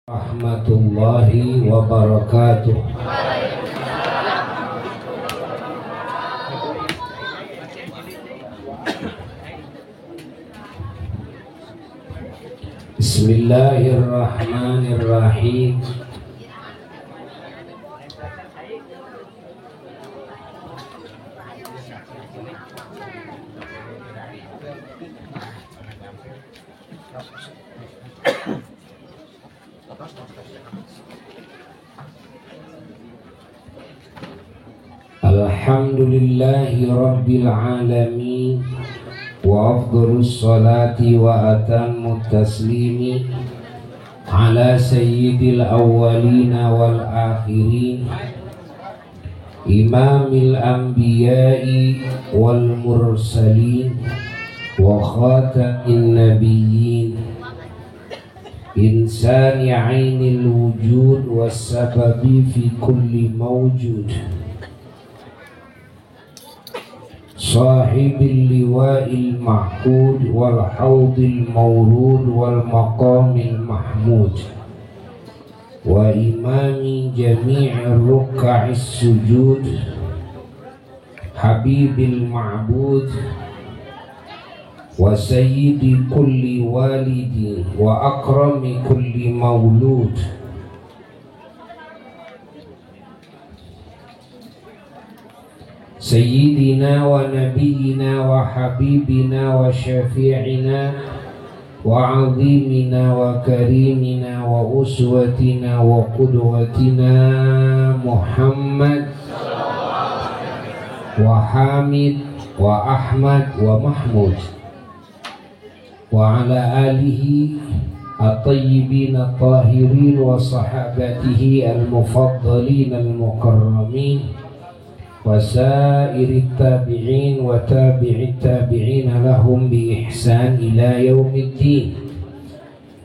Rahmatullahi wabarakatuh. Bismillahirrahmanirrahim. Alhamdulillahi rabbil alamin wa afdhalus salati wa atammut taslimi ala sayyidil awwalina wal akhirin imamil anbiya'i wal mursalin wa khatamin nabiyyin insani ainil wujud was sababi fi kulli mawjud sahibil liwa'il ma'qud wal haudil mawrud wal maqamil mahmud wa imami jami'ir ruka'is sujud habibil ma'bud wa sayyidi kulli walidi wa akrami kulli maulud Sayyidina wa nabiyina wa habibina wa syafi'ina wa azimina wa karimina wa uswatina wa qudwatina Muhammad wa Hamid wa Ahmad wa Mahmud wa ala alihi at-tayyibin at-tahirin wa sahabatihi al-mufaddalin al-mukarramin wasairit tabi'in wa tabi'it tabi'in lahum bi ihsan ila yaumiddin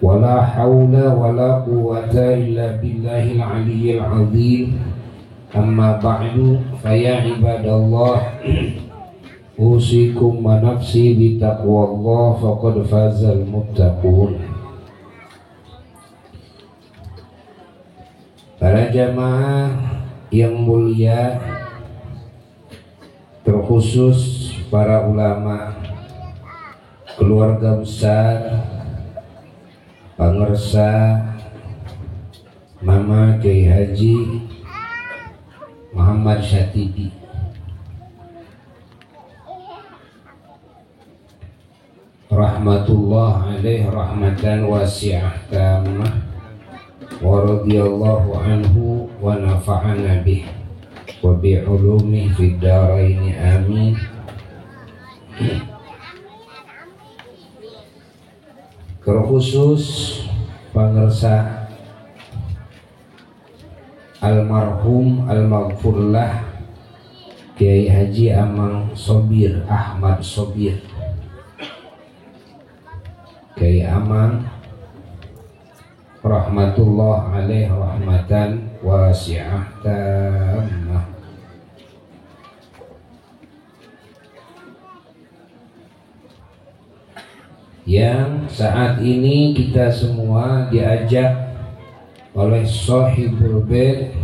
wala hawla wala quwwata illa billahil aliyyil azim amma ba'du faya ibadallah usikum wa nafsi bi taqwallah faqad fazal muttaqun. Para jamaah yang mulia, terkhusus para ulama, keluarga besar, pangersa Mama Kiai Haji Muhammad Syatibi, rahmatullah alaih rahmatan wasi'ah tamah wa radiyallahu anhu wa nafa'ana bih wa bi'ulumih fid daraini amin. Terkhusus pangersa almarhum al-maghfurlah Kiai Haji Amang Sobir Ahmad Sobir, Kiai Amang rahmatullah alaih rahmatan wasi'ah tamah. Yang saat ini kita semua diajak oleh Shahibul Bait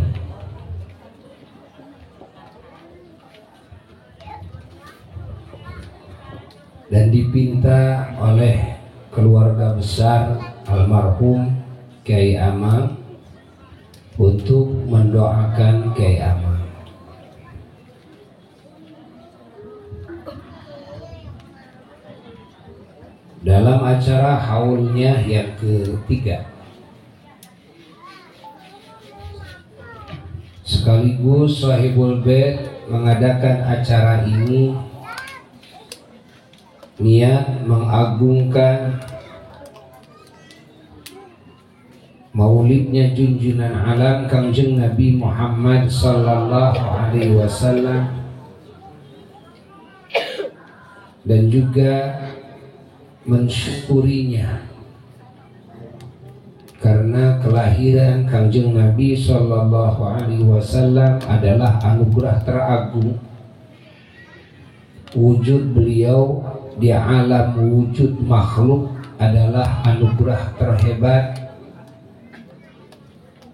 dan dipinta oleh keluarga besar almarhum Kiai Amang untuk mendoakan Kiai Amang. Dalam acara haulnya yang ketiga, sekaligus Shahibul Bait mengadakan acara ini niat mengagungkan maulidnya junjunan alam Kangjeng Nabi Muhammad sallallahu alaihi wasallam, dan juga mensyukurinya karena kelahiran Kangjeng Nabi sallallahu alaihi wasallam adalah anugerah teragung. Wujud beliau di alam wujud makhluk adalah anugerah terhebat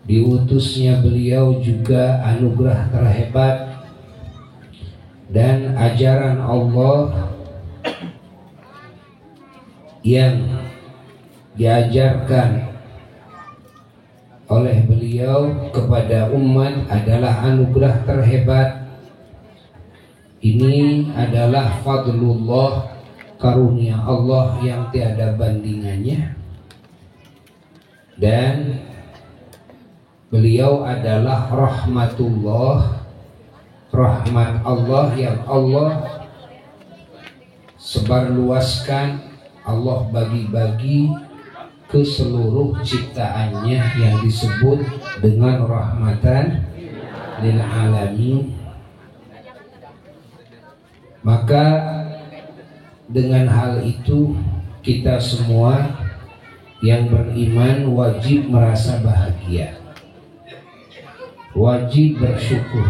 Diutusnya beliau juga anugerah terhebat dan ajaran Allah yang diajarkan oleh beliau kepada umat adalah anugerah terhebat. Ini adalah fadlullah, karunia Allah yang tiada bandingannya, dan beliau adalah rahmatullah, rahmat Allah yang Allah sebarluaskan, Allah bagi-bagi ke seluruh ciptaannya yang disebut dengan rahmatan lil alamin. Maka dengan hal itu kita semua yang beriman wajib merasa bahagia, wajib bersyukur.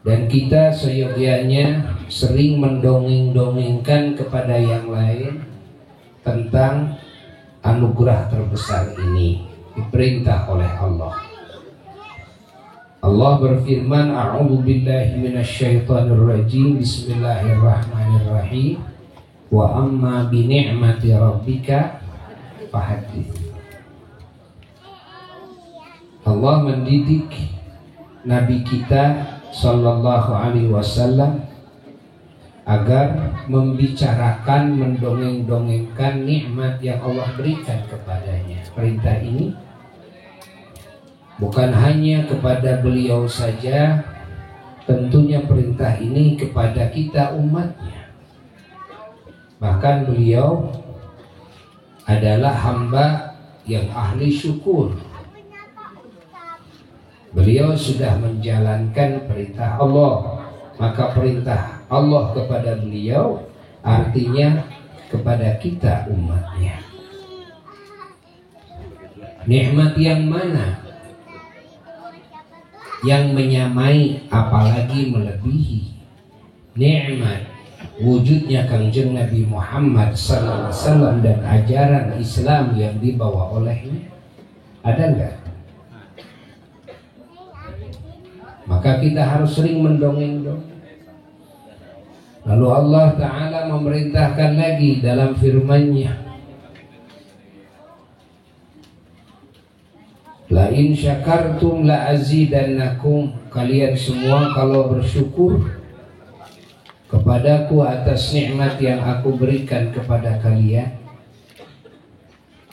Dan kita seyogyanya sering mendongeng-dongengkan kepada yang lain tentang anugerah terbesar ini, diperintah oleh Allah. Allah berfirman, a'udzu billahi minasyaitonir rajim, bismillahirrahmanirrahim, wa amma bi ni'mati rabbika fahaddits. Allah mendidik Nabi kita sallallahu alaihi wasallam agar membicarakan, mendongeng-dongengkan nikmat yang Allah berikan kepadanya. Perintah ini bukan hanya kepada beliau saja, tentunya perintah ini kepada kita umatnya. Bahkan beliau adalah hamba yang ahli syukur. Beliau sudah menjalankan perintah Allah, maka perintah Allah kepada beliau artinya kepada kita umatnya. Nikmat yang mana yang menyamai apalagi melebihi nikmat wujudnya Kangjeng Nabi Muhammad sallallahu alaihi wasallam dan ajaran Islam yang dibawa olehnya? Ada enggak? Maka kita harus sering mendongeng-dongeng. Lalu Allah Ta'ala memerintahkan lagi dalam firman-Nya, la in syakartum la azidannakum. Kalian semua kalau bersyukur kepadaku atas nikmat yang aku berikan kepada kalian,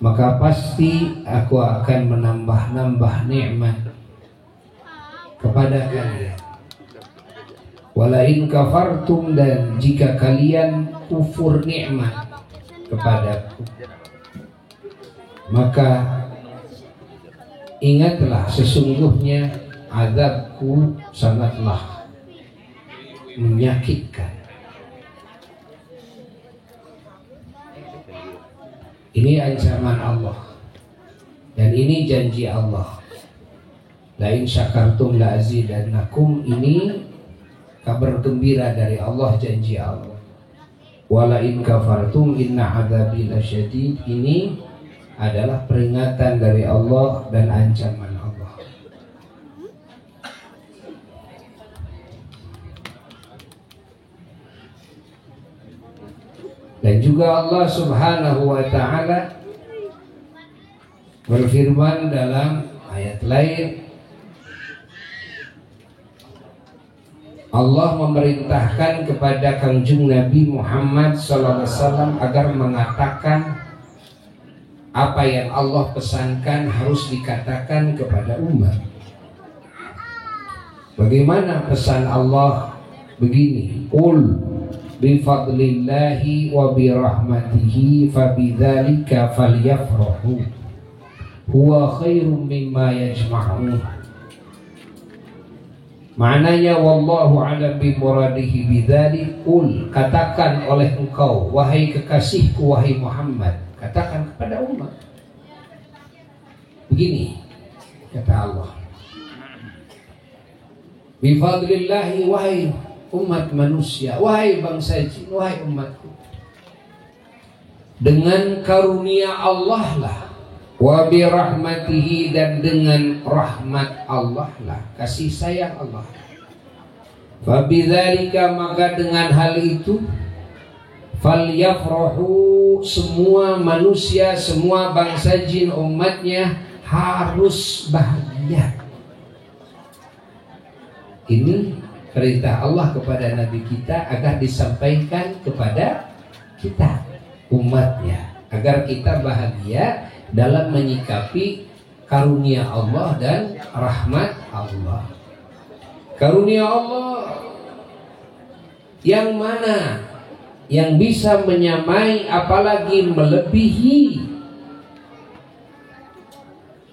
maka pasti aku akan menambah-nambah nikmat kepada kalian. Walain kafartum, dan jika kalian kufur nikmat kepadaku, maka ingatlah sesungguhnya azabku sangatlah menyakitkan. Ini ancaman Allah dan ini janji Allah. La in syakartum la azidannakum, ini kabar gembira dari Allah, janji Allah. Wala in kafartum inna adzabi lasyadid, ini adalah peringatan dari Allah dan ancaman Allah. Dan juga Allah Subhanahu wa ta'ala berfirman dalam ayat lain, Allah memerintahkan kepada Kangjeng Nabi Muhammad SAW agar mengatakan apa yang Allah pesankan harus dikatakan kepada umat. Bagaimana pesan Allah? Begini, qul bifadlillahi wa birahmatihi fabidzalika falyafrahu huwa khairum mimma yajma'un. Maknanya wallahu a'lam bi muradihi bidzalik. Qul, katakan oleh engkau wahai kekasihku wahai Muhammad, katakan kepada umat begini, kata Allah, bi fadlillahi, wahai umat manusia, wahai bangsa jin, wahai umatku, dengan karunia Allah lah wa bi rahmatihi, dan dengan rahmat Allah lah, kasih sayang Allah. Fa bidzalika, maka dengan hal itu, falyafrahu, semua manusia, semua bangsa jin umatnya harus bahagia. Ini perintah Allah kepada Nabi kita agar disampaikan kepada kita umatnya, agar kita bahagia dalam menyikapi karunia Allah dan rahmat Allah. Karunia Allah yang mana yang bisa menyamai apalagi melebihi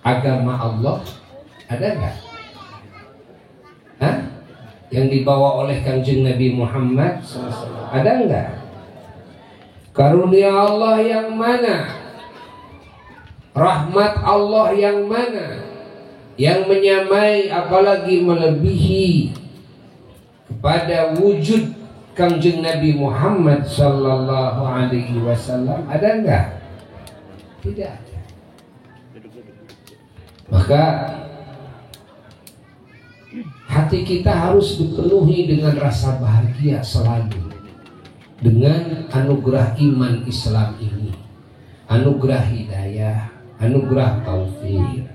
agama Allah? Ada enggak? Hah? Yang dibawa oleh Kanjeng Nabi Muhammad SAW. Ada enggak? Karunia Allah yang mana? Rahmat Allah yang mana? Yang menyamai apalagi melebihi kepada wujud Kanjeng Nabi Muhammad sallallahu alaihi wasallam? Ada enggak? Tidak ada. Maka hati kita harus dipenuhi dengan rasa bahagia selalu dengan anugerah iman Islam ini, anugerah hidayah, anugerah taufik,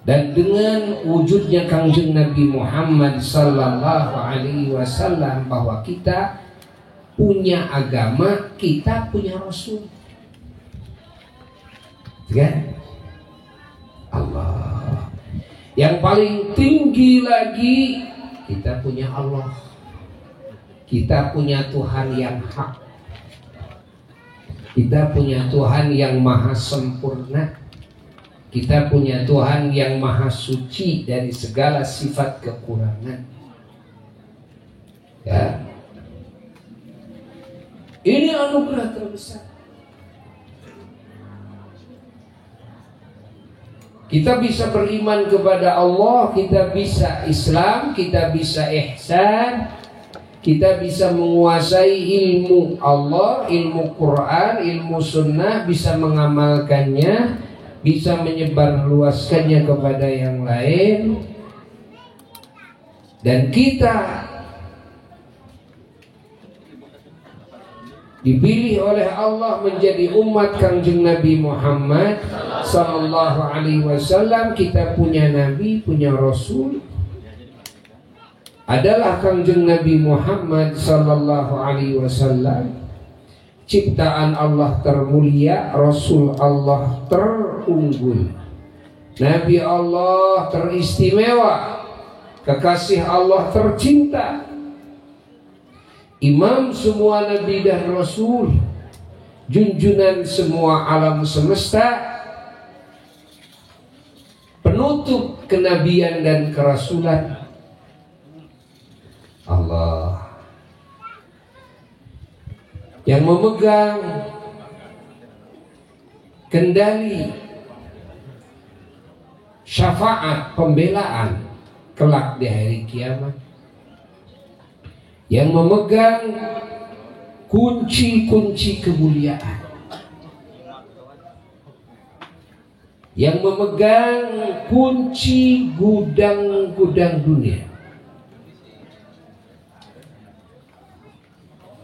dan dengan wujudnya Kanjeng Nabi Muhammad sallallahu alaihi wasallam, bahwa kita punya agama, kita punya Rasul. Kan? Allah. Yang paling tinggi lagi, kita punya Allah. Kita punya Tuhan yang hak. Kita punya Tuhan yang maha sempurna. Kita punya Tuhan yang maha suci dari segala sifat kekurangan. Ya. Ini anugerah terbesar. Kita bisa beriman kepada Allah, kita bisa Islam, kita bisa ihsan, kita bisa menguasai ilmu Allah, ilmu Quran, ilmu sunnah, bisa mengamalkannya, bisa menyebarluaskannya kepada yang lain. Dan kita dipilih oleh Allah menjadi umat Kanjeng Nabi Muhammad sallallahu alaihi wasallam. Kita punya nabi, punya rasul, adalah Kanjeng Nabi Muhammad sallallahu alaihi wasallam, ciptaan Allah termulia, rasul Allah terunggul, nabi Allah teristimewa, kekasih Allah tercinta, imam semua nabi dan rasul, junjunan semua alam semesta, penutup kenabian dan kerasulan Allah, yang memegang kendali syafaat pembelaan kelak di hari kiamat, yang memegang kunci-kunci kemuliaan, yang memegang kunci gudang-gudang dunia.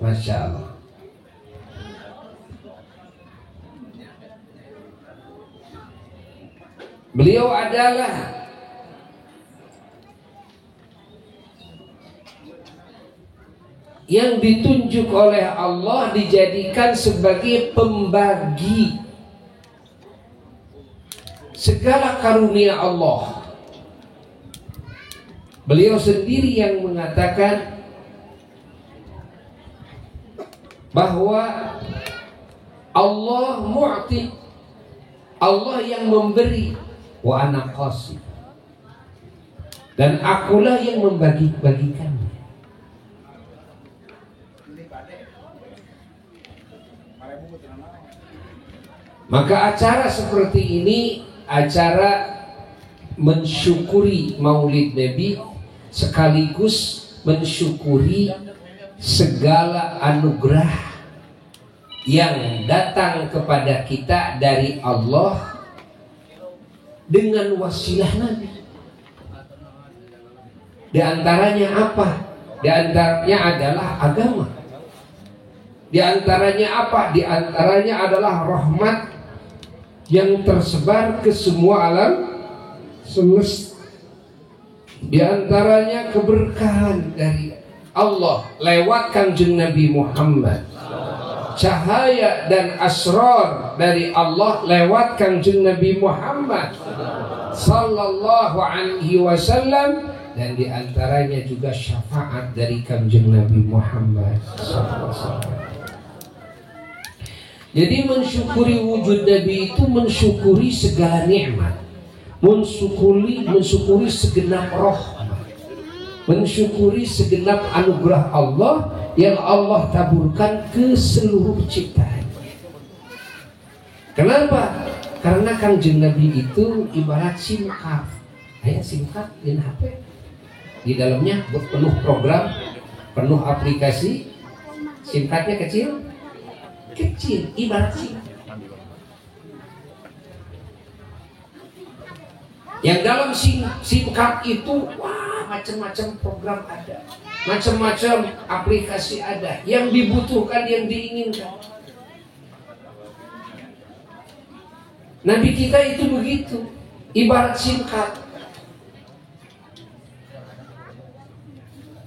Masya Allah. Beliau adalah yang ditunjuk oleh Allah, dijadikan sebagai pembagi segala karunia Allah. Beliau sendiri yang mengatakan bahwa Allah mu'ti, Allah yang memberi, wa ana qasim, dan akulah yang membagi-bagikan. Maka acara seperti ini, acara mensyukuri Maulid Nabi, sekaligus mensyukuri segala anugerah yang datang kepada kita dari Allah dengan wasilah Nabi. Di antaranya apa? Di antaranya adalah agama. Di antaranya apa? Di antaranya adalah rahmat yang tersebar ke semua alam semesta. Di antaranya keberkahan dari Allah lewat kanjeng Nabi Muhammad. Cahaya dan asrar dari Allah lewat kanjeng Nabi Muhammad sallallahu alaihi wasallam, dan di antaranya juga syafaat dari kanjeng Nabi Muhammad sallallahu alaihi wasallam. Jadi mensyukuri wujud Nabi itu mensyukuri segala nikmat, mensyukuri segenap rahmat, mensyukuri segenap anugerah Allah yang Allah taburkan ke seluruh ciptaan. Kenapa? Karena kanjeng Nabi itu ibarat SIM card. Kayak SIM card di HP. Di dalamnya penuh program, penuh aplikasi. SIM cardnya kecil, ibarat SIM. Yang dalam SIM card itu, wah, macam-macam program ada, macam-macam aplikasi ada, yang dibutuhkan, yang diinginkan. Nabi kita itu begitu, ibarat SIM card,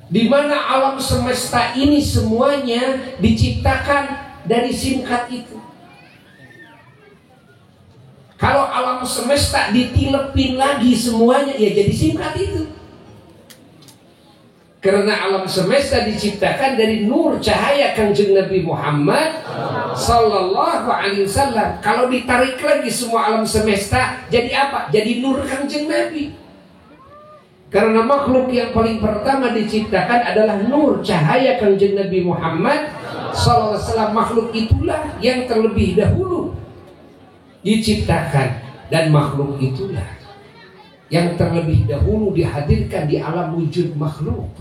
di mana alam semesta ini semuanya diciptakan dari SIM card itu. Kalau alam semesta ditilepin lagi semuanya, ya jadi SIM card itu. Karena alam semesta diciptakan dari nur cahaya kanjeng Nabi Muhammad sallallahu alaihi wasallam. Kalau ditarik lagi semua alam semesta, jadi apa? Jadi nur kanjeng Nabi. Karena makhluk yang paling pertama diciptakan adalah nur cahaya kanjeng Nabi Muhammad sallallahu alaihi wasallam. Makhluk itulah yang terlebih dahulu diciptakan, dan makhluk itulah yang terlebih dahulu dihadirkan di alam wujud makhluk.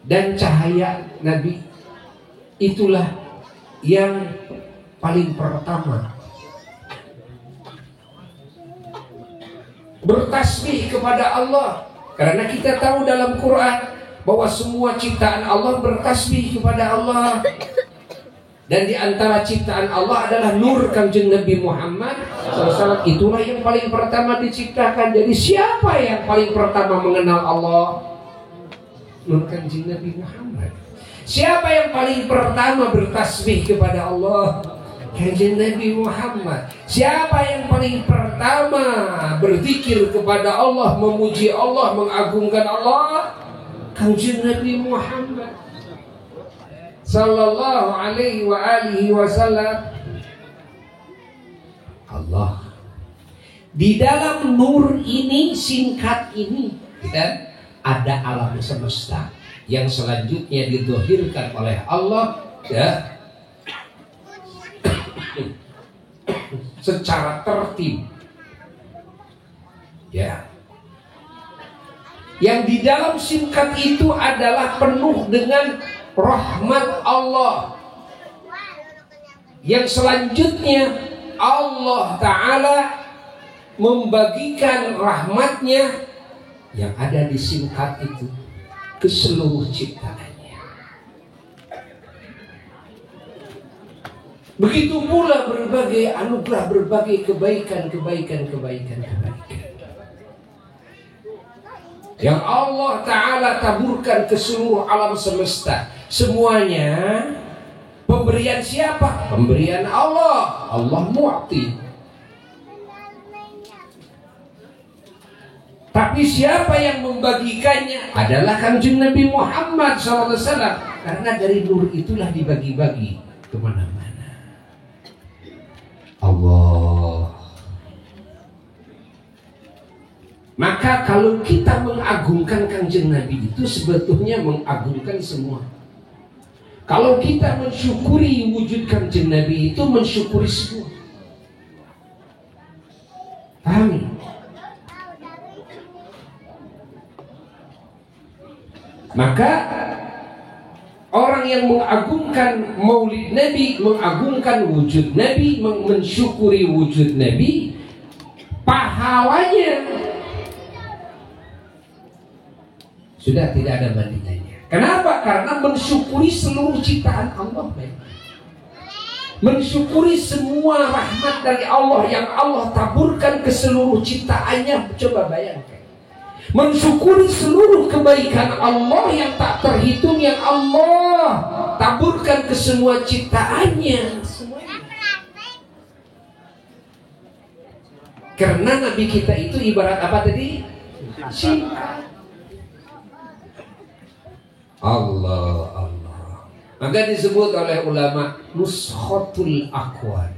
Dan cahaya Nabi itulah yang paling pertama bertasbih kepada Allah. Karena kita tahu dalam Quran bahwa semua ciptaan Allah bertasbih kepada Allah. Dan di antara ciptaan Allah adalah nur kanjeng Nabi Muhammad SAW. Itulah yang paling pertama diciptakan. Jadi siapa yang paling pertama mengenal Allah? Nur kanjeng Nabi Muhammad. Siapa yang paling pertama bertasbih kepada Allah? Kanjeng Nabi Muhammad. Siapa yang paling pertama berzikir kepada Allah, memuji Allah, mengagungkan Allah? Kanjeng Nabi Muhammad sallallahu alaihi wa alihi wasallam. Allah di dalam nur ini, singkat ini, dan ada alam semesta yang selanjutnya didohirkan oleh Allah, ya, secara tertib, ya. Yang di dalam singkat itu adalah penuh dengan rahmat Allah. Yang selanjutnya Allah Ta'ala membagikan rahmatnya yang ada di singkat itu ke seluruh ciptaannya. Begitu pula berbagai anugerah, berbagai kebaikan yang Allah Ta'ala taburkan ke seluruh alam semesta. Semuanya pemberian siapa? Pemberian Allah. Allah mu'ti. Tapi siapa yang membagikannya? Adalah kanjeng Nabi Muhammad SAW. Karena dari nur itulah dibagi-bagi kemana-mana. Allah. Maka kalau kita mengagungkan kanjeng Nabi itu sebetulnya mengagungkan semua. Kalau kita mensyukuri wujud kanjeng Nabi itu mensyukuri semua. Pahami? Maka orang yang mengagungkan maulid Nabi, mengagungkan wujud Nabi, mensyukuri wujud Nabi, pahalanya sudah tidak ada bandingannya. Kenapa? Karena mensyukuri seluruh ciptaan Allah, mensyukuri semua rahmat dari Allah yang Allah taburkan ke seluruh ciptaannya. Coba bayangkan, mensyukuri seluruh kebaikan Allah yang tak terhitung yang Allah taburkan ke semua ciptaannya. Karena Nabi kita itu ibarat apa tadi? Singkat. Allah. Maka disebut oleh ulama nuskhatul aqwan.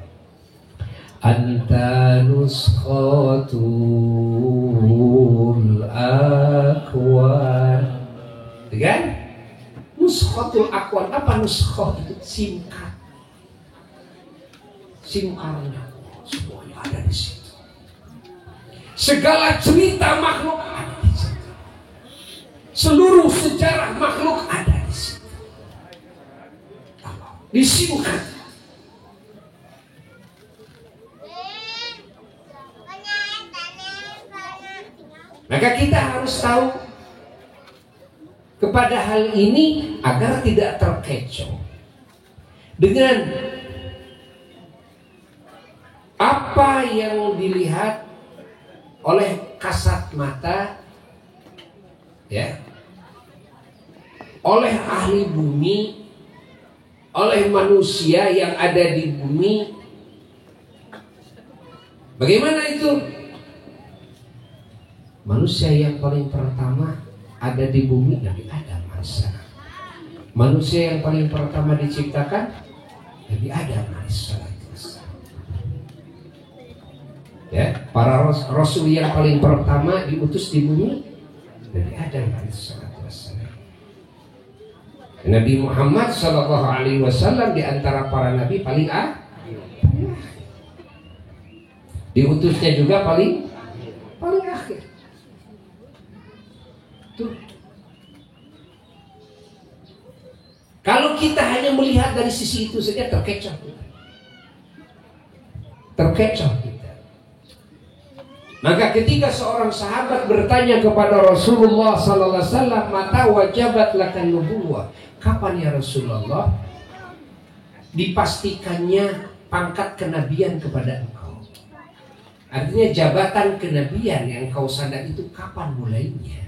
Anta nuskhatul aqwan. Kan? Nuskhatul aqwan. Apa nuskhat itu? Singkat. Singkatnya semuanya ada di situ. Segala cerita makhluk ada di situ. Seluruh sejarah makhluk ada di situ. Disingkat. Maka kita harus tahu kepada hal ini agar tidak terkecoh dengan apa yang dilihat oleh kasat mata, ya, oleh ahli bumi, oleh manusia yang ada di bumi. Bagaimana itu? Manusia yang paling pertama ada di bumi Nabi Adam alaihissalam. Manusia yang paling pertama diciptakan Nabi Adam alaihissalam. Ya, para rasul yang paling pertama diutus di bumi Nabi Adam alaihissalam. Nabi Muhammad sallallahu alaihi wasallam di antara para nabi paling diutusnya juga paling akhir. Tuh. Kalau kita hanya melihat dari sisi itu saja terkecoh kita. Maka ketika seorang sahabat bertanya kepada Rasulullah sallallahu alaihi wasallam, "Mata wajabat lakan nubuwah?" Kapan ya Rasulullah dipastikannya pangkat kenabian kepada engkau? Artinya jabatan kenabian yang kau sadar itu kapan mulainya?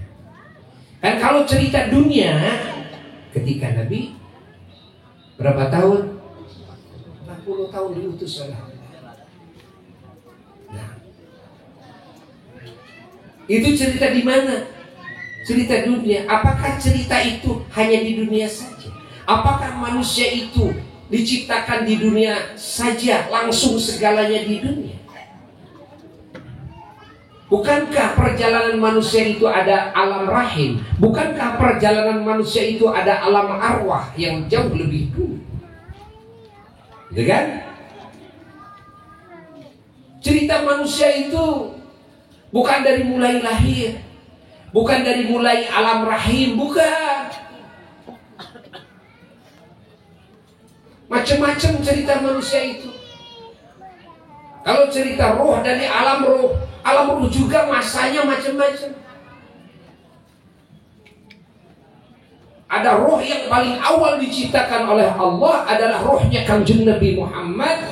Kan kalau cerita dunia, ketika Nabi berapa tahun? 40 tahun diutus oleh Allah. Nah, itu cerita di mana? Cerita dunia. Apakah cerita itu hanya di dunia saja? Apakah manusia itu diciptakan di dunia saja, langsung segalanya di dunia? Bukankah perjalanan manusia itu ada alam rahim? Bukankah perjalanan manusia itu ada alam arwah yang jauh lebih dulu? Gitu kan? Cerita manusia itu bukan dari mulai lahir, bukan dari mulai alam rahim, bukan. Macam-macam cerita manusia itu. Kalau cerita roh dari alam roh juga masanya macam-macam. Ada roh yang paling awal diciptakan oleh Allah adalah rohnya Kanjeng Nabi Muhammad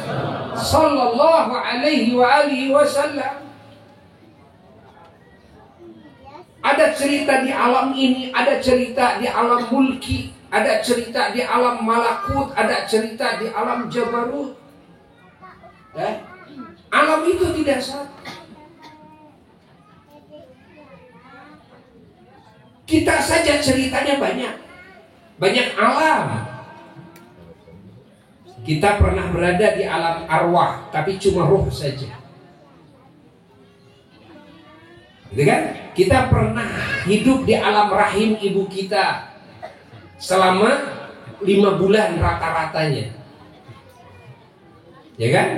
sallallahu alaihi wasallam. Ada cerita di alam ini, ada cerita di alam mulki, ada cerita di alam malakut, ada cerita di alam jabarut. Alam itu tidak satu. Kita saja ceritanya banyak alam. Kita pernah berada di alam arwah, tapi cuma roh saja. Gitu kan? Kita pernah hidup di alam rahim ibu kita selama 5 bulan rata-ratanya. Ya kan?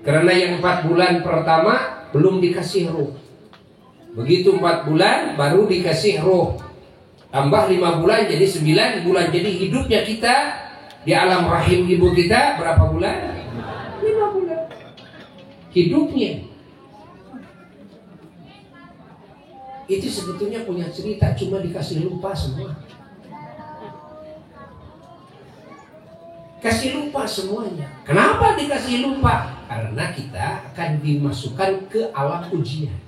Karena yang 4 bulan pertama belum dikasih ruh. Begitu 4 bulan baru dikasih ruh. tambah 5 bulan jadi 9 bulan. Jadi hidupnya kita di alam rahim ibu kita berapa bulan? 5 bulan hidupnya. Itu sebetulnya punya cerita, cuma dikasih lupa semua. Kasih lupa semuanya. Kenapa dikasih lupa? Karena kita akan dimasukkan ke alam ujian.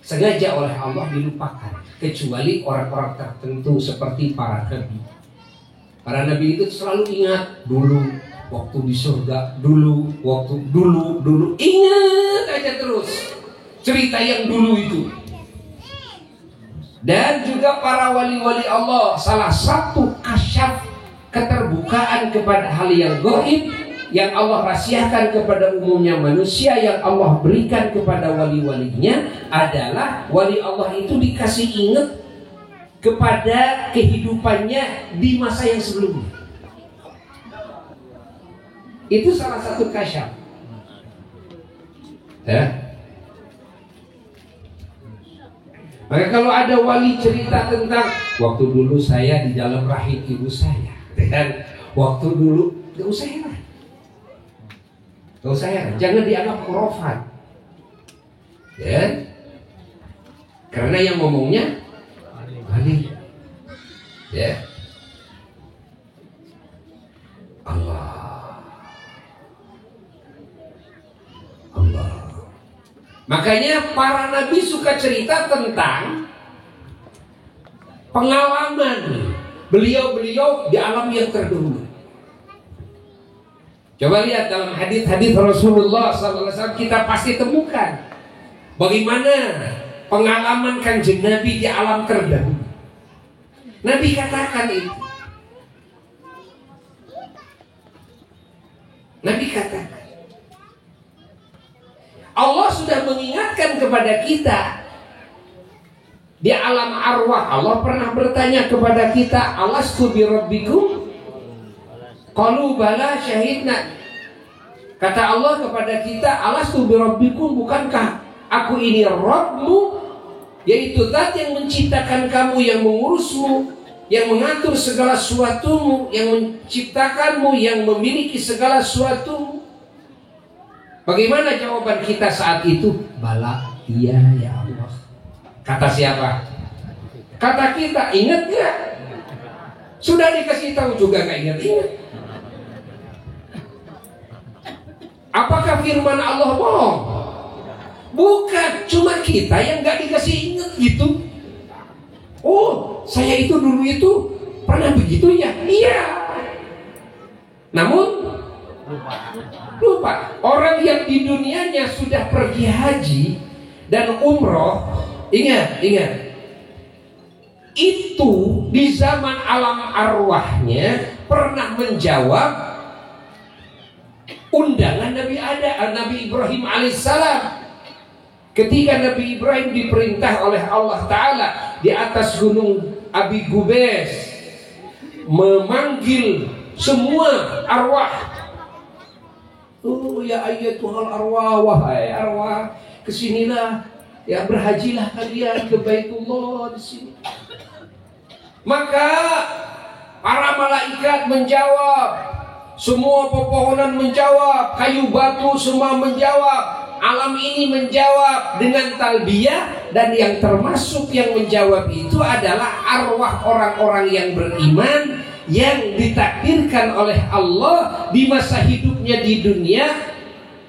Sengaja oleh Allah dilupakan. Kecuali orang-orang tertentu seperti para nabi. Para nabi itu selalu ingat dulu waktu di surga, dulu waktu dulu ingat aja terus cerita yang dulu itu. Dan juga para wali-wali Allah, salah satu kasyaf keterbukaan kepada hal yang gaib yang Allah rahasiakan kepada umumnya manusia, yang Allah berikan kepada wali-walinya adalah wali Allah itu dikasih ingat kepada kehidupannya di masa yang sebelumnya. Itu salah satu kasyaf. Ya. Maka kalau ada wali cerita tentang waktu dulu saya di dalam rahim ibu saya, dan waktu dulu, gak usah heran. Gak usah heran. Jangan dianggap khurafat. Ya. Karena yang ngomongnya wali. Ya. Allah. Makanya para nabi suka cerita tentang pengalaman beliau-beliau di alam yang terdahulu. Coba lihat dalam hadis-hadis Rasulullah SAW, kita pasti temukan bagaimana pengalaman Kanjeng Nabi di alam terdahulu. Nabi katakan itu. Nabi katakan, Allah sudah mengingatkan kepada kita di alam arwah. Allah pernah bertanya kepada kita, alastu bi rabbikum? Qalu bala syahidna. Kata Allah kepada kita, alastu bi rabbikum, bukankah aku ini Rabbmu, yaitu Zat yang menciptakan kamu, yang mengurusmu, yang mengatur segala sesuatumu, yang menciptakanmu, yang memiliki segala sesuatumu. Bagaimana jawaban kita saat itu? Bala, iya ya Allah. Kata siapa? Kata kita. Ingat gak? Sudah dikasih tahu juga gak ingat-ingat. Apakah firman Allah bohong? Bukan, cuma kita yang gak dikasih ingat gitu. Oh, saya itu dulu itu pernah begitu ya? Iya. Namun lupa. Orang yang di dunianya sudah pergi haji dan umroh, ingat, itu di zaman alam arwahnya pernah menjawab undangan Nabi Ibrahim alaihissalam. Ketika Nabi Ibrahim diperintah oleh Allah Ta'ala di atas gunung Abi Gubes memanggil semua arwah. Oh ya ayyatuhal arwah, wahai arwah, kesinilah, ya berhajilah kalian ke Baitullah di sini. Maka para malaikat menjawab, semua pepohonan menjawab, kayu batu semua menjawab, alam ini menjawab dengan talbiyah, dan yang termasuk yang menjawab itu adalah arwah orang-orang yang beriman yang ditakdirkan oleh Allah di masa hidupnya di dunia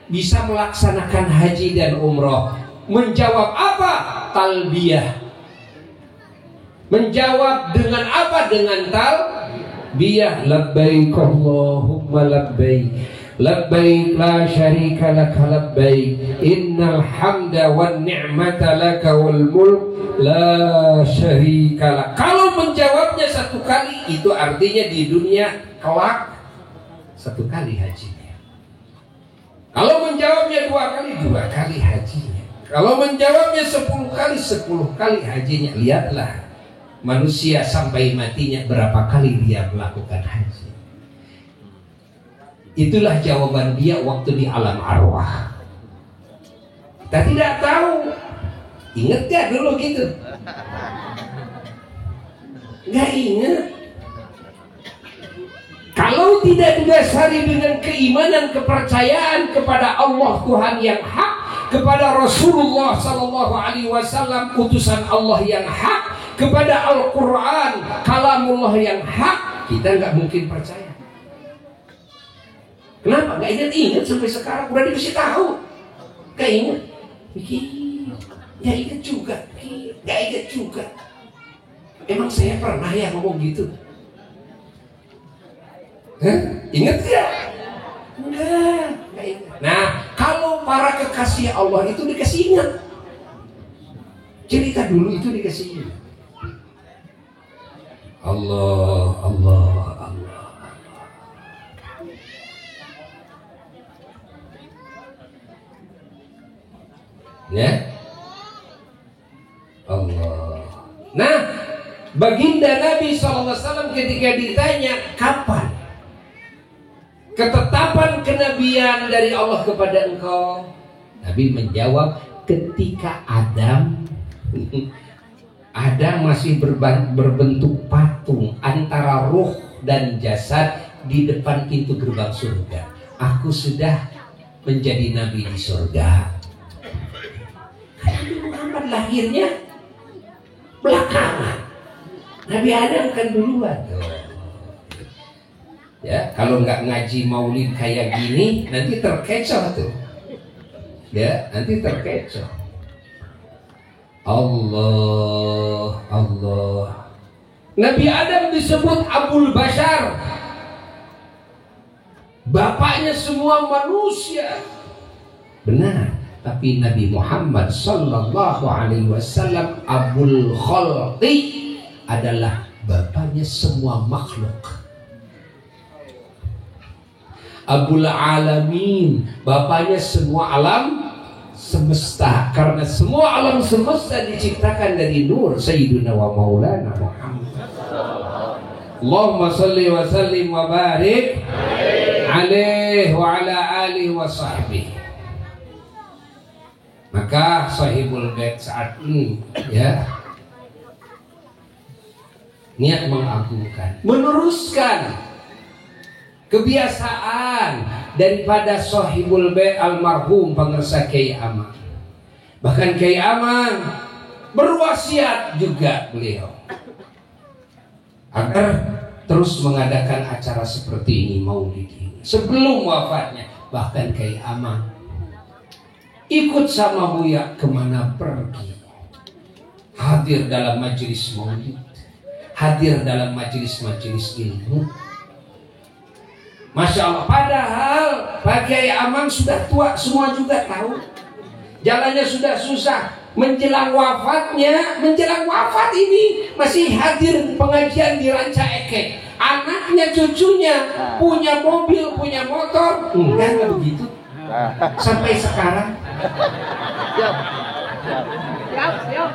bisa melaksanakan haji dan umroh. Menjawab apa? Talbiyah. Menjawab dengan apa? Dengan talbiyah. Labbaik Allahumma labbaik, labbaik la syarika laka labbaik, innal hamda wan ni'mata laka wal mulk la syarika lak. Kalau menjawabnya satu kali, itu artinya di dunia kelak satu kali hajinya. Kalau menjawabnya dua kali hajinya. Kalau menjawabnya 10 kali hajinya. Lihatlah manusia sampai matinya berapa kali dia melakukan haji. Itulah jawaban dia waktu di alam arwah. Kita tidak tahu. Ingat gak dulu gitu? Nggak ingat. Kalau tidak didasari dengan keimanan, kepercayaan kepada Allah Tuhan yang hak, kepada Rasulullah Sallallahu Alaihi Wasallam utusan Allah yang hak, kepada Al-Quran kalamullah yang hak, kita nggak mungkin percaya. Kenapa? Nggak ingat sampai sekarang. Udah dikasih tahu, nggak ingat. Nggak ingat juga. Nggak ingat juga. Emang saya pernah ya ngomong gitu? Ingat gak? Enggak ingat. Nah, kalau para kekasih Allah itu dikasih ingat. Cerita dulu itu dikasih ingat. Allah. Ya? Allah. Nah, baginda Nabi SAW ketika ditanya kapan ketetapan kenabian dari Allah kepada engkau, Nabi menjawab ketika Adam masih berbentuk patung antara ruh dan jasad di depan pintu gerbang surga. Aku sudah menjadi nabi di surga. Nabi Muhammad lahirnya belakangan. Nabi Adam kan duluan. Ya, kalau nggak ngaji maulid kayak gini, nanti terkecoh tuh. Ya, nanti terkecoh. Allah. Nabi Adam disebut Abul Bashar, bapaknya semua manusia. Benar, tapi Nabi Muhammad Sallallahu Alaihi Wasallam Abul Khalqi adalah bapaknya semua makhluk. Abul Alamin, bapaknya semua alam semesta, karena semua alam semesta diciptakan dari nur Sayyiduna wa Maulana Muhammad. Allahumma salli wa sallim wa barik alaihi wa ala alihi wa sahbihi. Maka sahibul bait saat ini ya niat mengagungkan, meneruskan kebiasaan daripada sahibul bait almarhum pengersa Kiai Aman. Bahkan Kiai Aman berwasiat juga beliau agar terus mengadakan acara seperti ini, maulid ini. Sebelum wafatnya bahkan Kiai Aman ikut sama Buya kemana pergi, hadir dalam majelis maulid, hadir dalam majelis-majelis ilmu. Masya Allah, padahal Pak Kiai Aman sudah tua, semua juga tahu. Jalannya sudah susah. Menjelang wafat ini masih hadir pengajian di Ranca Ekek. Anaknya, cucunya punya mobil, punya motor. Enggak begitu. Sampai sekarang. Siap.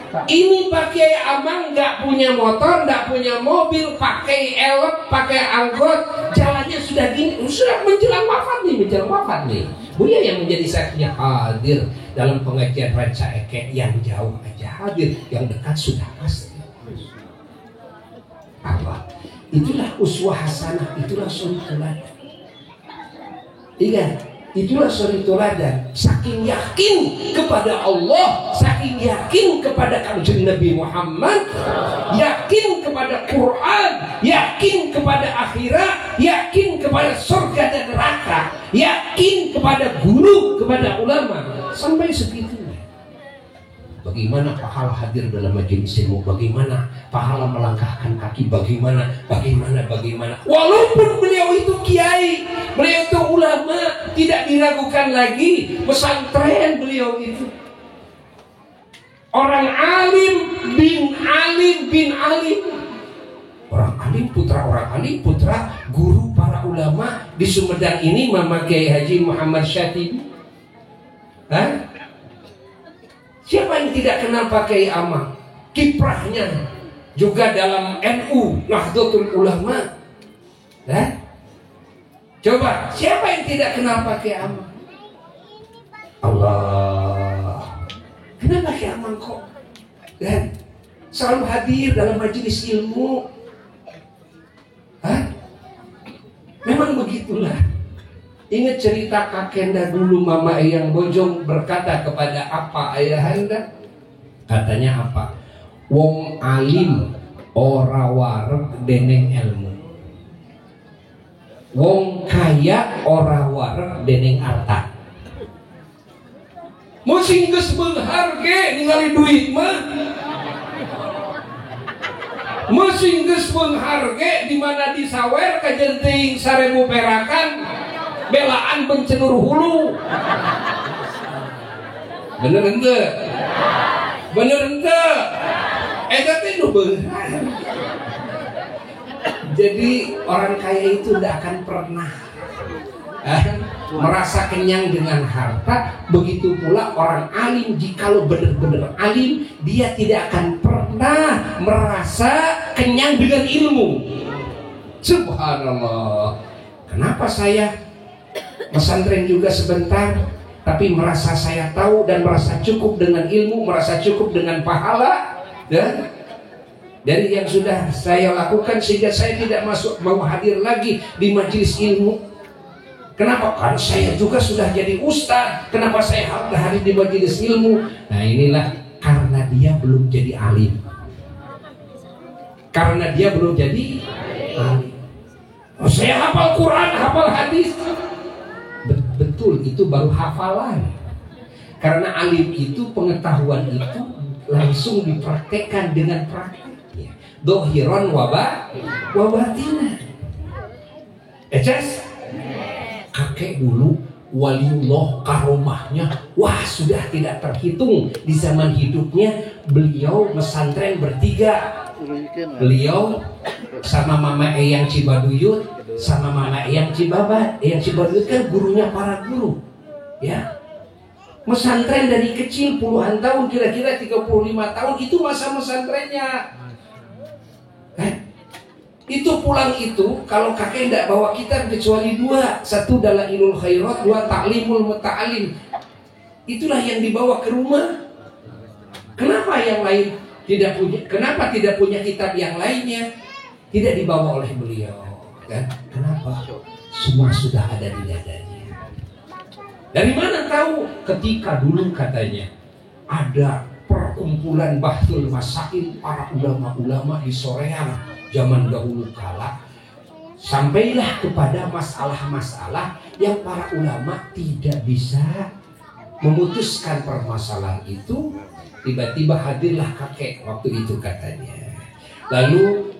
Ini Pak Kiai Aman nggak punya motor, nggak punya mobil, pakai elok, pakai angkot, jalannya sudah gini, sudah menjelang wafat nih. Buya yang menjadi saksinya hadir dalam pengajian Ranca Ekek, yang jauh aja hadir, yang dekat sudah pasti. Apa? Itulah uswah hasanah, itulah suri teladan. Ingat. Itulah suri teladan. Saking yakin kepada Allah, saking yakin kepada Kanjeng Nabi Muhammad, yakin kepada Quran, yakin kepada akhirat, yakin kepada surga dan neraka, yakin kepada guru, kepada ulama. Sampai segitunya. Bagaimana pahala hadir dalam majelis ilmu, bagaimana pahala melangkahkan kaki, bagaimana. Walaupun beliau itu kiai, beliau itu ulama, tidak diragukan lagi. Pesantren beliau itu orang alim bin alim. Orang alim putra guru para ulama di Sumedang ini, Mama Kiai Haji Muhammad Syatibi. Siapa yang tidak kenal Pak Kiai Aman? Kiprahnya juga dalam NU, Nahdlatul Ulama. Coba, siapa yang tidak kenal Pak Kiai Aman? Allah. Kenapa Kiai Aman kok Dan selalu hadir dalam majelis ilmu. Memang begitulah. Ingat cerita kakenda dulu, Mama Eyang Bojong berkata kepada apa ayahanda? Katanya apa? Wong alim ora wareg deneng ilmu. Wong kaya ora wareg deneng harta. Musim geus beunghar ge ningali duit mah. Musim geus beunghar ge di mana disawer kajen teuing 1000 perakan belaan bencenur hulu. Bener henteu? Bener henteu? Eta teh nu beunghar. Jadi orang kaya itu tidak akan pernah merasa kenyang dengan harta. Begitu pula orang alim, jikalau benar-benar alim, dia tidak akan pernah merasa kenyang dengan ilmu. Subhanallah. Kenapa saya pesantren juga sebentar, tapi merasa saya tahu dan merasa cukup dengan ilmu, merasa cukup dengan pahala, dan dari yang sudah saya lakukan, sehingga saya tidak mau hadir lagi di majelis ilmu. Kenapa? Kan saya juga sudah jadi ustaz. Kenapa saya harus hadir di majelis ilmu? Nah inilah karena dia belum jadi alim. Karena dia belum jadi alim. Oh, saya hafal Quran, hafal hadis. Betul, itu baru hafalan. Karena alim itu, pengetahuan itu langsung dipraktekkan dengan prakteknya. Dohiron wabatina. Eces? Kakek dulu waliullah karomahnya, wah sudah tidak terhitung di zaman hidupnya. Beliau pesantren bertiga. Beliau sama Mama Eyang Cibaduyut, sama Mama Eyang Cibabat. Eyang Cibaduyut kan gurunya para guru, ya. Pesantren dari kecil puluhan tahun, kira-kira 35 tahun itu masa pesantrennya. Itu pulang itu, kalau kakek tidak bawa kitab kecuali 2. 1 Dalailul Khairat, 2 Ta'limul Muta'alim. Itulah yang dibawa ke rumah. Kenapa yang lain tidak punya? Kenapa tidak punya kitab yang lainnya? Tidak dibawa oleh beliau, kan? Kenapa? Semua sudah ada di dadanya. Dari mana tahu? Ketika dulu katanya ada perkumpulan Bahtul Masail para ulama-ulama di Soreang zaman dahulu kala, sampailah kepada masalah-masalah yang para ulama tidak bisa memutuskan permasalahan itu. Tiba-tiba hadirlah kakek waktu itu katanya. Lalu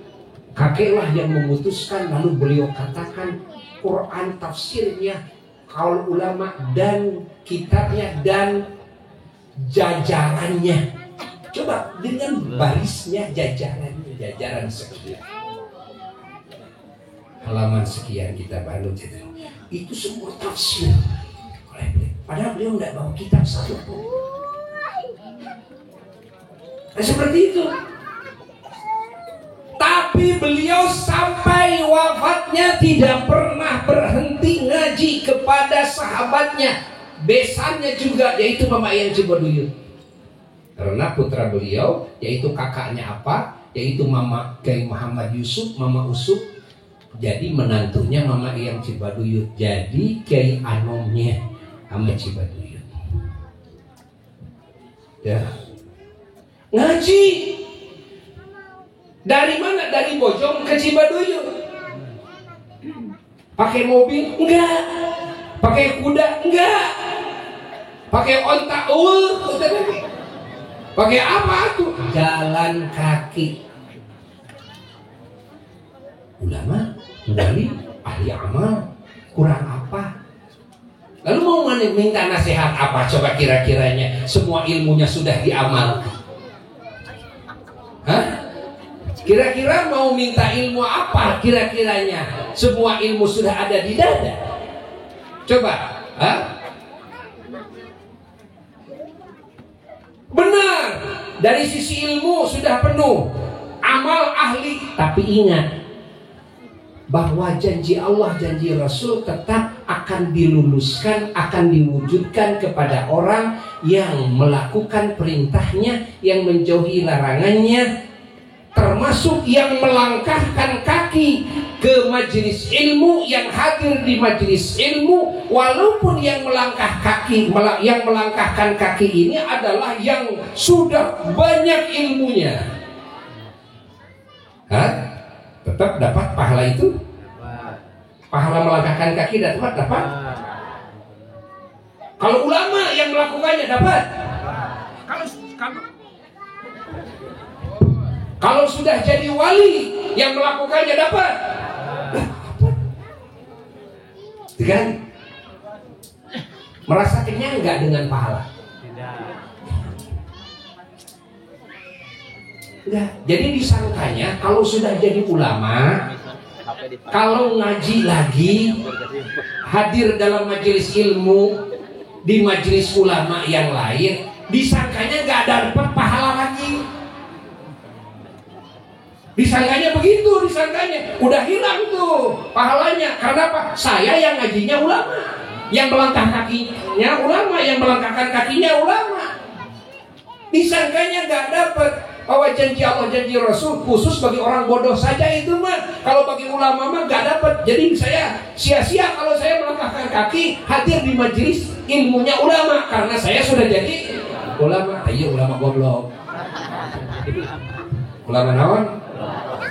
kakeklah yang memutuskan. Lalu beliau katakan Quran tafsirnya, kaul ulama dan kitabnya dan jajarannya. Coba dengan barisnya, jajaran sekian, halaman sekian kita baru itu semua tafsir. Padahal beliau tidak bawa kitab satu pun. Nah, seperti itu. Tapi beliau sampai wafatnya tidak pernah berhenti ngaji kepada sahabatnya, besannya juga, yaitu Mama Eyang Cibaduyut. Karena putra beliau, yaitu kakaknya apa? Yaitu Mama Kiai Muhammad Yusuf, Mama Usuf. Jadi menantunya Mama Eyang Cibaduyut. Jadi Kiai Anomnya sama Cibaduyut. Ya. Ngaji. Dari mana? Dari Bojong ke Cibaduyut. Pakai mobil? Enggak. Pakai kuda? Enggak. Pakai onta? Pakai apa tuh? Jalan kaki. Ulama, wali, ahli amal, kurang apa? Lalu mau minta nasihat apa? Coba kira-kiranya semua ilmunya sudah diamalkan. Hah? Kira-kira mau minta ilmu apa? Kira-kiranya semua ilmu sudah ada di dada. Coba, hah? Benar, dari sisi ilmu sudah penuh, amal ahli. Tapi ingat bahwa janji Allah, janji Rasul tetap akan akan diluluskan, akan diwujudkan kepada orang yang melakukan perintahnya, yang menjauhi larangannya, termasuk yang melangkahkan kaki ke majelis ilmu, yang hadir di majelis ilmu, walaupun yang melangkahkan kaki ini adalah yang sudah banyak ilmunya. Tetap dapat pahala itu. Pahala melangkahkan kaki dapat. Kalau ulama yang melakukannya dapat. Kalau sudah jadi wali yang melakukannya dapat. Kan? Merasa kenyang nggak dengan pahala? Enggak. Jadi disangkanya kalau sudah jadi ulama, kalau ngaji lagi, hadir dalam majelis ilmu, di majelis ulama yang lain, disangkanya nggak dapat pahala lagi. Disangkanya begitu, udah hilang tuh pahalanya. Karena apa? Saya yang ngajinya ulama, yang melangkah kakinya ulama, yang melangkahkan kakinya ulama. Disangkanya nggak dapat. Bahwa janji Allah, janji Rasul khusus bagi orang bodoh saja itu mah. Kalau bagi ulama mah nggak dapat. Jadi saya sia-sia kalau saya melangkahkan kaki hadir di majelis ilmunya ulama, karena saya sudah jadi ulama. Ayo ulama goblok. Ulama naon?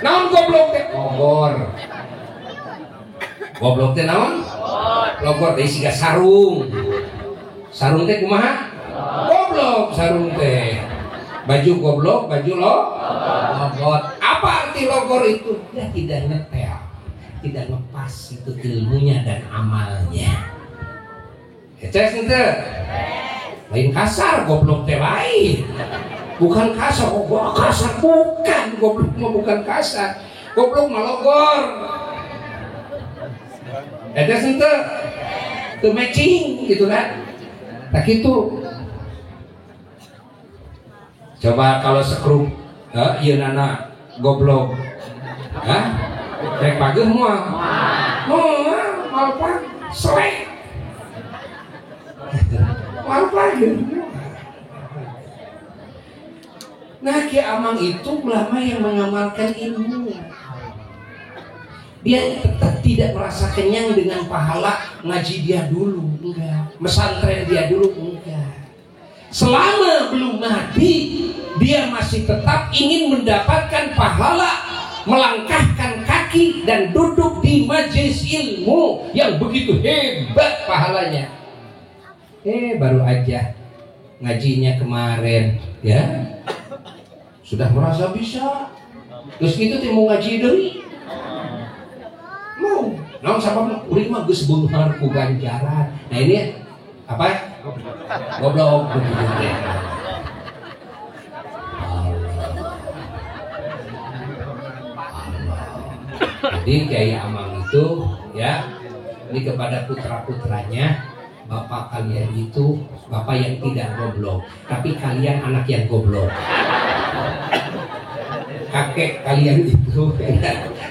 Naon goblok teh? Logor. Goblok teh naon? Logor teh siga sarung. Sarung teh kumaha? Goblok sarung teh. Baju goblok, baju logor. Apa arti logor itu? Ya tidak ngetel, tidak ngepas itu ilmunya dan amalnya. Cek ente. Lain kasar, goblok teh lain. Bukan kasar, goblok kasar bukan. Goblok mah bukan kasar. Goblok mah logor. Cek ente. Itu matching gitu kan. Tak gitu. Coba kalau sekrup, iya nana goblok, rek pageuh moal, malpag, selek, malpag. Nah, Ki Amang itu ulama yang mengamalkan ilmu. Dia tetap tidak merasa kenyang dengan pahala ngaji dia dulu, enggak. Mesantren dia dulu, enggak. Selama belum mati, dia masih tetap ingin mendapatkan pahala melangkahkan kaki dan duduk di majelis ilmu yang begitu hebat pahalanya. Baru aja ngajinya kemarin, ya sudah merasa bisa. Terus gitu tuh mau ngaji deui. Mau, naon sabab urang mah geus beunghar ku ganjaran. Nah ini apa? Goblok begitu deh. Jadi Kiai Amang itu ya, ini kepada putra-putranya, bapak kalian itu bapak yang tidak goblok, tapi kalian anak yang goblok. Kakek kalian itu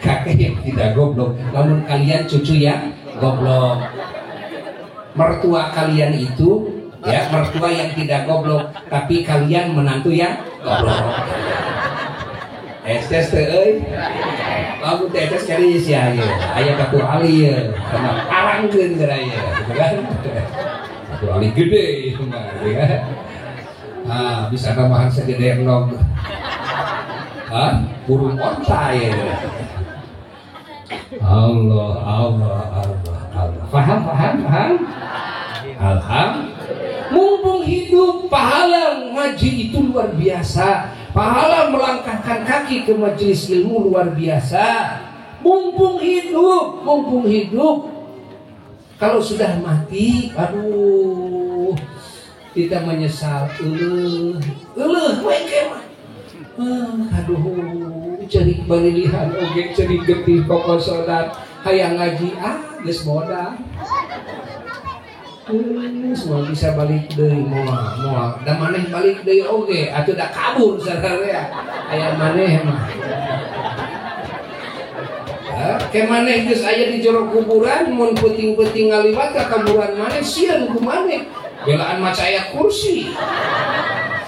kakek yang tidak goblok, namun kalian cucu yang goblok. Mertua kalian itu ya mertua yang tidak goblok, tapi kalian menantu yang goblok. Estes teh euy. Lamun teh estes cari sia ieu. Aya Batu Ali ieu. Sama arangkeun geura ieu, gitu kan. Batu Ali gede mah, ya. Bisa tambahan segede enog. Burung onta ya. Allah. Paham. Alhamdulillah. Mumpung hidup, pahala ngaji itu luar biasa. Pahala melangkahkan kaki ke majelis ilmu luar biasa. Mumpung hidup. Kalau sudah mati, aduh, kita menyesal. Aduh, cari balilihan oge, cari getih kokosodan, hayang ngaji geus modal. Semua bisa balik deui moal. Da maneh balik deui oge, atuh da kabur sadaya. Aya maneh mah. Kemana geus aya di jero kuburan mun peuting-peuting ngaliwat ka kuburan maneh sieun ku maneh belaan maca aya kursi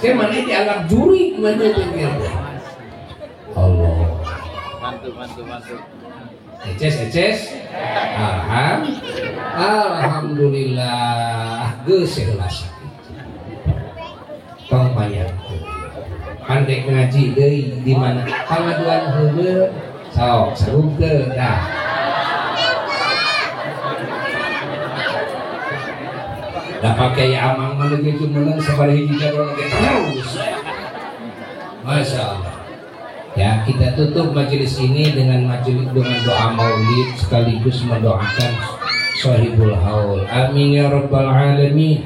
kemana dianggap juri maneh teh Allah mantu eces alhamdulillah geus ikhlas tong panjang pandai ngaji deui di mana pangaduan heuleuh sok sarung teu dah da pakai amang mah lagi itu menang sabaraha jadwal lagi terus Masya Allah. Ya, kita tutup majelis ini dengan doa maulid sekaligus mendoakan sahibul haul. Amin ya rabbal alamin.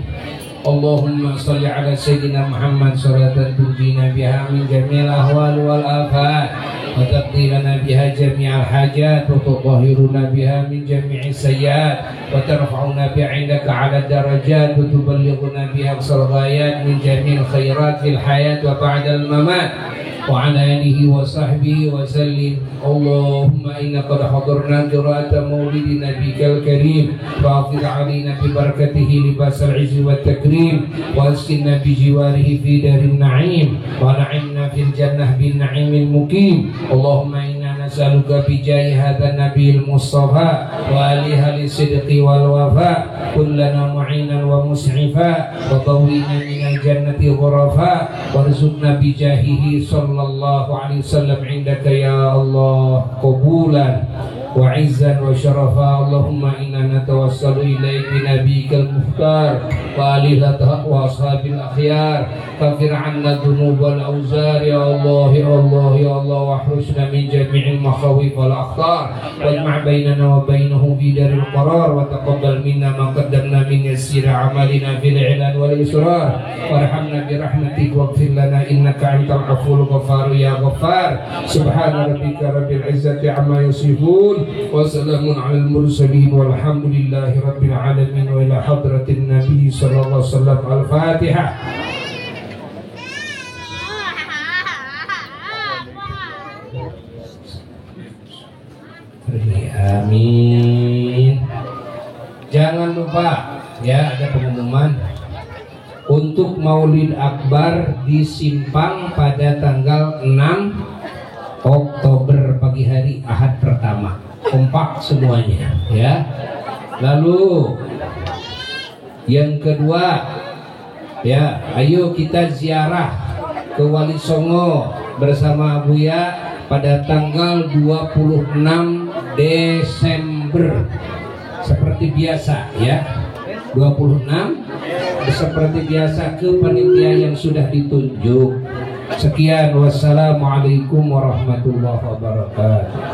Allahumma salli ala sayyidina Muhammad salatan tunjina biha min jamil ahwal wal afat wa taqdirana biha jami'al hajat wa tutahhiruna biha min jami'is sayyiat wa tarfa'una biha 'indaka 'ala darajat wa tuballighuna biha aqsal ghayat min jami'il khairat fil hayat wa ba'dal mamat wa 'ala alihi wa sahbihi wa sallim. Allahumma inna qad hadarna qira'ata maulidi nabiyikal karim fa'afid 'alaina bi barakatihi libasal 'izzi wat takrim wa askinna bi jiwarihi fi darin na'im wa na'imna fil jannah bin na'imil muqim. Allahumma inna nas'aluka bi jahi hadzal nabiyil mustafa wa alihi lisidqi wal wafa kullana mu'inan wa mus'ifa wa tawwina minal jannati ghurafa warzuqna bi jahihi sallallahu alaihi wasallam indaka ya Allah qabulan wa izzan wa syarafa. Allahumma inna natawassalu ilaik bi nabiyyikal mukhtar wa alihi wa ashabil akhyar kafir 'anna dzunubal auzar ya Allah ya Allah ya Allah wa hrusna min jami'il makhawif wal akhtar wajma' bainana wa bainahum fi daril qarar wa taqabbal minna ma qaddamna min yassir amalina fil i'lan wal israr warhamna bi rahmatik waghfir lana innaka antal ghafurur ghafar ya ghaffar. Subhana rabbika rabbil izzati amma yasifun wa salamun alal mursalin walhamdulillahi rabbil alamin wa ila hadratin nabi sallallahu alaihi wasallam. Al-Fatihah. Amin. Jangan lupa ya, ada pengumuman untuk Maulid Akbar di Simpang pada tanggal 6 Oktober pagi hari Ahad pertama. Kompak semuanya ya. Lalu yang kedua ya, ayo kita ziarah ke Wali Songo bersama Buya pada tanggal 26 Desember seperti biasa ya, 26 seperti biasa ke panitia yang sudah ditunjuk. Sekian, wassalamualaikum warahmatullahi wabarakatuh.